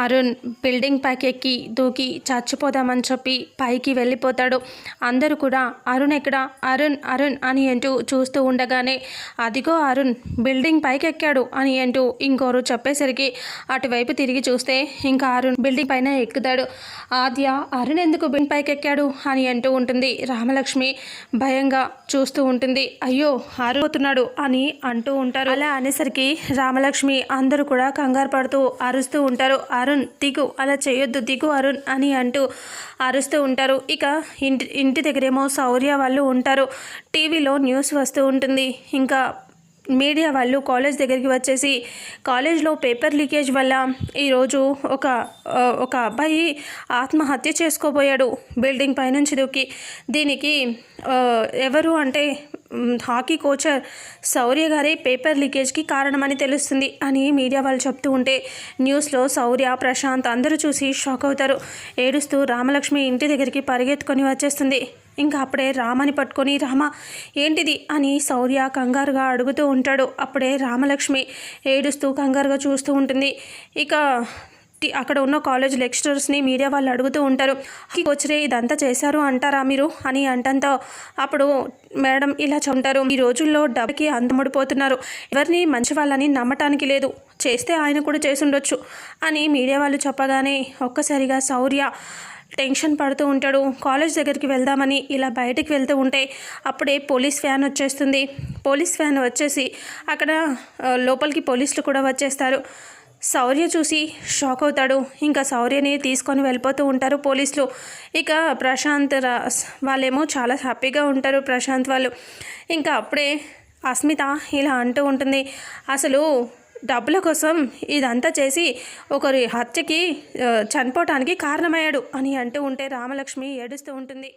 Arun building పైకి ఎక్కి దూకి చచ్చిపోదామని చెప్పి పైకి వెళ్ళిపోతాడు. అందరూ కూడా అరుణ్ ఎక్కడ, అరుణ్ అరుణ్ అని అంటూ చూస్తూ ఉండగానే అదిగో అరుణ్ బిల్డింగ్ పైకి ఎక్కాడు అని అంటూ ఇంకోరు చెప్పేసరికి అటువైపు తిరిగి చూస్తే ఇంకా అరుణ్ బిల్డింగ్ పైన ఎక్కుతాడు. ఆద్య అరుణ్ ఎందుకు బిల్డింగ్ పైకి ఎక్కాడు అని అంటూ ఉంటుంది. రామలక్ష్మి భయంగా చూస్తూ ఉంటుంది. అయ్యో అరుణ్ పోతున్నాడు అని అంటూ ఉంటారు. అలా అనేసరికి రామలక్ష్మి అందరూ కూడా కంగారు పడుతూ అరుస్తూ ఉంటారు. అరుణ్ దిగు, అలా చేయొద్దు, దిగు అరుణ్ అని అంటూ అరుస్తూ ఉంటారు. ఇక ఇంటి దగ్గరేమో శౌర్య వాళ్ళు ఉంటారు. టీవీలో న్యూస్ వస్తూ ఉంటుంది. ఇంకా మీడియా వాళ్ళు కాలేజ్ దగ్గరికి వచ్చేసి కాలేజ్లో పేపర్ లీకేజ్ వల్ల ఈరోజు ఒక అబ్బాయి ఆత్మహత్య చేసుకోబోయాడు బిల్డింగ్ పైనుంచి దూకి. దీనికి ఎవరు అంటే హాకీ కోచర్ శౌర్య గారే పేపర్ లీకేజ్కి కారణమని తెలుస్తుంది అని మీడియా వాళ్ళు చెప్తూ ఉంటే న్యూస్లో శౌర్య, ప్రశాంత్ అందరూ చూసి షాక్ అవుతారు. ఏడుస్తూ రామలక్ష్మి ఇంటి దగ్గరికి పరిగెత్తుకొని వచ్చేస్తుంది. ఇంకా అప్పుడే రామని పట్టుకొని రామ ఏంటిది అని శౌర్య కంగారుగా అడుగుతూ ఉంటాడు. అప్పుడే రామలక్ష్మి ఏడుస్తూ కంగారుగా చూస్తూ ఉంటుంది. ఇక అక్కడ ఉన్న కాలేజ్ లెక్చరర్స్ని మీడియా వాళ్ళు అడుగుతూ ఉంటారు. కోచరే ఇదంతా చేశారు అంటారా మీరు అని అంటంతో అప్పుడు మేడం ఇలా చెప్తారు, ఈ రోజుల్లో డబ్బుకి అందముడిపోతున్నారు, ఎవరిని మంచి వాళ్ళని నమ్మటానికి లేదు, చేస్తే ఆయన కూడా చేసి ఉండొచ్చు అని మీడియా వాళ్ళు చెప్పగానే ఒక్కసారిగా శౌర్య టెన్షన్ పడుతూ ఉంటాడు. కాలేజ్ దగ్గరికి వెళ్దామని ఇలా బయటికి వెళ్తూ ఉంటే అప్పుడే పోలీస్ వ్యాన్ వచ్చేస్తుంది. పోలీస్ వ్యాన్ వచ్చేసి అక్కడ లోపలికి పోలీసులు కూడా వచ్చేస్తారు. శౌర్య చూసి షాక్ అవుతాడు. ఇంకా శౌర్యని తీసుకొని వెళ్ళిపోతూ ఉంటారు పోలీసులు. ఇక ప్రశాంత్ వాళ్ళేమో చాలా హ్యాపీగా ఉంటారు. ప్రశాంత్ వాళ్ళు ఇంకా అప్పుడే అస్మిత ఇలా అంటూ ఉంటుంది, అసలు డబ్బుల కోసం ఇదంతా చేసి ఒకరి హత్యకి చనిపోవటానికి కారణమయ్యాడు అని అంటూ ఉంటే రామలక్ష్మి ఏడుస్తూ ఉంటుంది.